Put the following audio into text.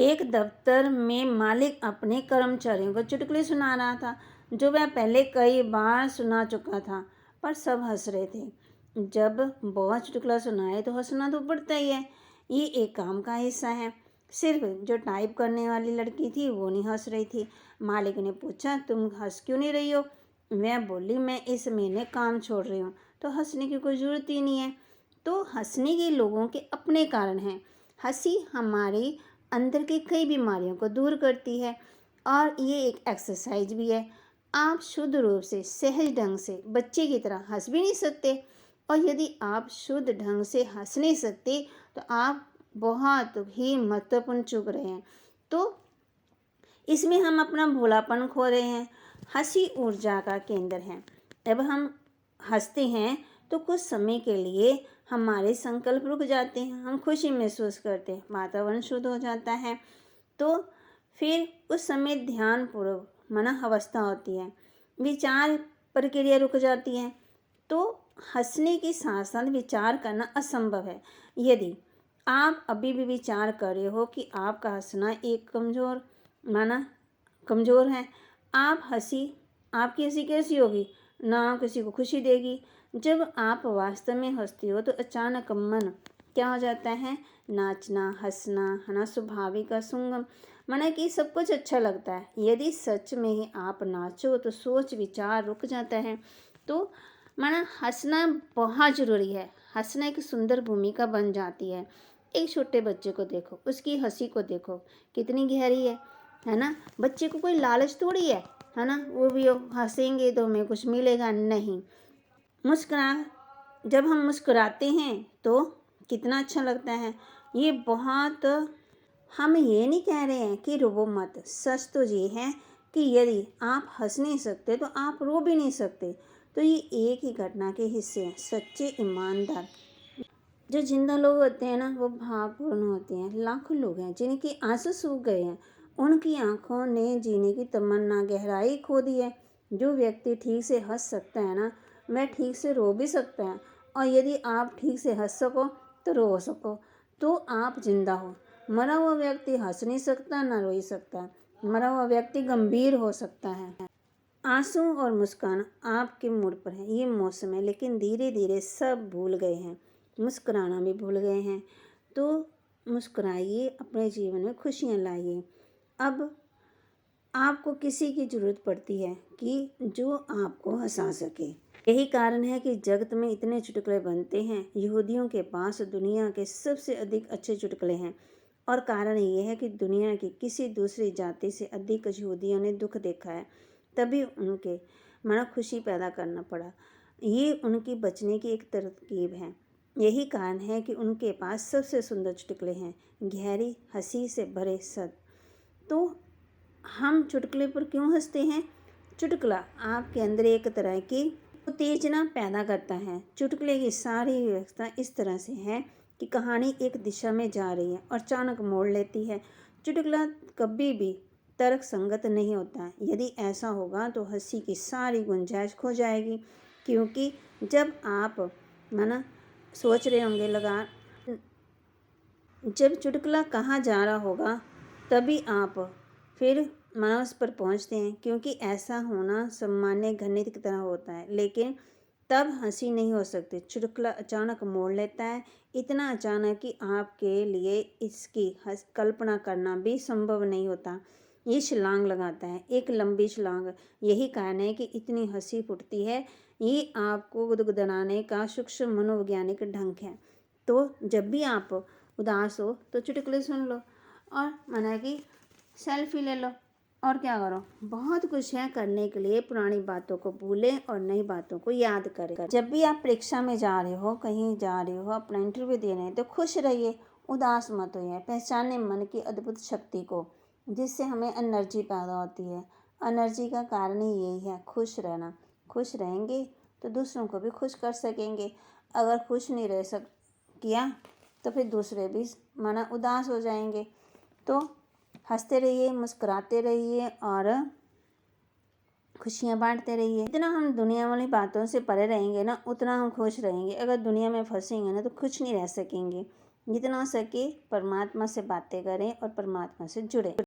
एक दफ्तर में मालिक अपने कर्मचारियों को चुटकुले सुना रहा था जो वह पहले कई बार सुना चुका था, पर सब हंस रहे थे। जब बहुत चुटकुला सुनाए तो हंसना तो पड़ता ही है, ये एक काम का हिस्सा है। सिर्फ जो टाइप करने वाली लड़की थी वो नहीं हंस रही थी। मालिक ने पूछा, तुम हंस क्यों नहीं रही हो? वह बोली, मैं इस महीने काम छोड़ रही हूँ, तो हंसने की कोई ज़रूरत ही नहीं है। तो हंसने के लोगों के अपने कारण हैं। हंसी हमारी अंदर की कई बीमारियों को दूर करती है और ये एक एक्सरसाइज भी है। आप शुद्ध रूप से सहज ढंग से बच्चे की तरह हंस भी नहीं सकते, और यदि आप शुद्ध ढंग से हंस नहीं सकते तो आप बहुत ही महत्वपूर्ण चूक रहे हैं। तो इसमें हम अपना भोलापन खो रहे हैं। हंसी ऊर्जा का केंद्र है। जब हम हंसते हैं तो कुछ समय के लिए हमारे संकल्प रुक जाते हैं, हम खुशी महसूस करते हैं, वातावरण शुद्ध हो जाता है। तो फिर उस समय ध्यानपूर्वक मन अवस्था होती है, विचार प्रक्रिया रुक जाती है। तो हंसने के साथ साथ विचार करना असंभव है। यदि आप अभी भी विचार कर रहे हो कि आपका हंसना एक कमज़ोर है, आपकी हंसी कैसी होगी? ना किसी को खुशी देगी। जब आप वास्तव में हंसते हो तो अचानक मन क्या हो जाता है? नाचना, हंसना, है ना, स्वाभाविक का सुंगम, माना कि सब कुछ अच्छा लगता है। यदि सच में ही आप नाचो तो सोच विचार रुक जाता है। तो माना हंसना बहुत ज़रूरी है। हंसना एक सुंदर भूमिका बन जाती है। एक छोटे बच्चे को देखो, उसकी हंसी को देखो, कितनी गहरी है ना। बच्चे को कोई लालच थोड़ी है ना, वो भी हंसेंगे तो हमें कुछ मिलेगा नहीं। जब हम मुस्कुराते हैं तो कितना अच्छा लगता है। ये बहुत, हम ये नहीं कह रहे हैं कि रो मत। सच तो ये है कि यदि आप हंस नहीं सकते तो आप रो भी नहीं सकते। तो ये एक ही घटना के हिस्से हैं। सच्चे ईमानदार जो जिंदा लोग होते हैं ना, वो भावपूर्ण होते हैं। लाखों लोग हैं जिनके आंसू सूख गए हैं, उनकी आंखों ने जीने की तमन्ना गहराई खो दी है। जो व्यक्ति ठीक से हंस सकता है ना, वह ठीक से रो भी सकता है। और यदि आप ठीक से हंस सको तो रो सको, तो आप जिंदा हो। मरा हुआ व्यक्ति हंस नहीं सकता, ना रो ही सकता। मरा हुआ व्यक्ति गंभीर हो सकता है। आंसू और मुस्कान आपके मूड पर है, ये मौसम है, लेकिन धीरे धीरे सब भूल गए हैं, मुस्कुराना भी भूल गए हैं। तो मुस्कुराइए, अपने जीवन में खुशियाँ लाइए। अब आपको किसी की ज़रूरत पड़ती है कि जो आपको हंसा सके। यही कारण है कि जगत में इतने चुटकुले बनते हैं। यहूदियों के पास दुनिया के सबसे अधिक अच्छे चुटकुले हैं, और कारण ये है कि दुनिया की किसी दूसरी जाति से अधिक यहूदियों ने दुख देखा है, तभी उनके मन खुशी पैदा करना पड़ा। ये उनकी बचने की एक तरकीब है। यही कारण है कि उनके पास सबसे सुंदर चुटकुले हैं, गहरी हंसी से भरे सद। तो हम चुटकुले पर क्यों हंसते हैं? चुटकुला आपके अंदर एक तरह की उत्तेजना पैदा करता है। चुटकुले की सारी व्यवस्था इस तरह से है कि कहानी एक दिशा में जा रही है और अचानक मोड़ लेती है। चुटकुला कभी भी तर्क संगत नहीं होता है। यदि ऐसा होगा तो हंसी की सारी गुंजाइश खो जाएगी, क्योंकि जब आप माना सोच रहे होंगे जब चुटकुला कहाँ जा रहा होगा तभी आप फिर मानस पर पहुँचते हैं, क्योंकि ऐसा होना सामान्य गणित की तरह होता है। लेकिन तब हंसी नहीं हो सकती। चुटकुला अचानक मोड़ लेता है, इतना अचानक कि आपके लिए इसकी कल्पना करना भी संभव नहीं होता। ये छलांग लगाता है, एक लंबी छलांग। यही कारण है कि इतनी हंसी फूटती है। ये आपको गुदगुदाने का सूक्ष्म मनोवैज्ञानिक ढंग है। तो जब भी आप उदास हो तो चुटकुले सुन लो, और माना कि सेल्फी ले लो, और क्या करो। बहुत कुछ है करने के लिए। पुरानी बातों को भूलें और नई बातों को याद करें। जब भी आप परीक्षा में जा रहे हो, कहीं जा रहे हो, अपना इंटरव्यू दे रहे हैं, तो खुश रहिए, उदास मत होइए। पहचाने मन की अद्भुत शक्ति को, जिससे हमें एनर्जी पैदा होती है। एनर्जी का कारण ही यही है, खुश रहना। खुश रहेंगे तो दूसरों को भी खुश कर सकेंगे। अगर खुश नहीं रह किया तो फिर दूसरे भी माना उदास हो जाएंगे। तो हंसते रहिए, मुस्कुराते रहिए और खुशियाँ बांटते रहिए। जितना हम दुनिया वाली बातों से परे रहेंगे ना, उतना हम खुश रहेंगे। अगर दुनिया में फंसेंगे ना तो खुश नहीं रह सकेंगे। जितना हो सके परमात्मा से बातें करें और परमात्मा से जुड़ें।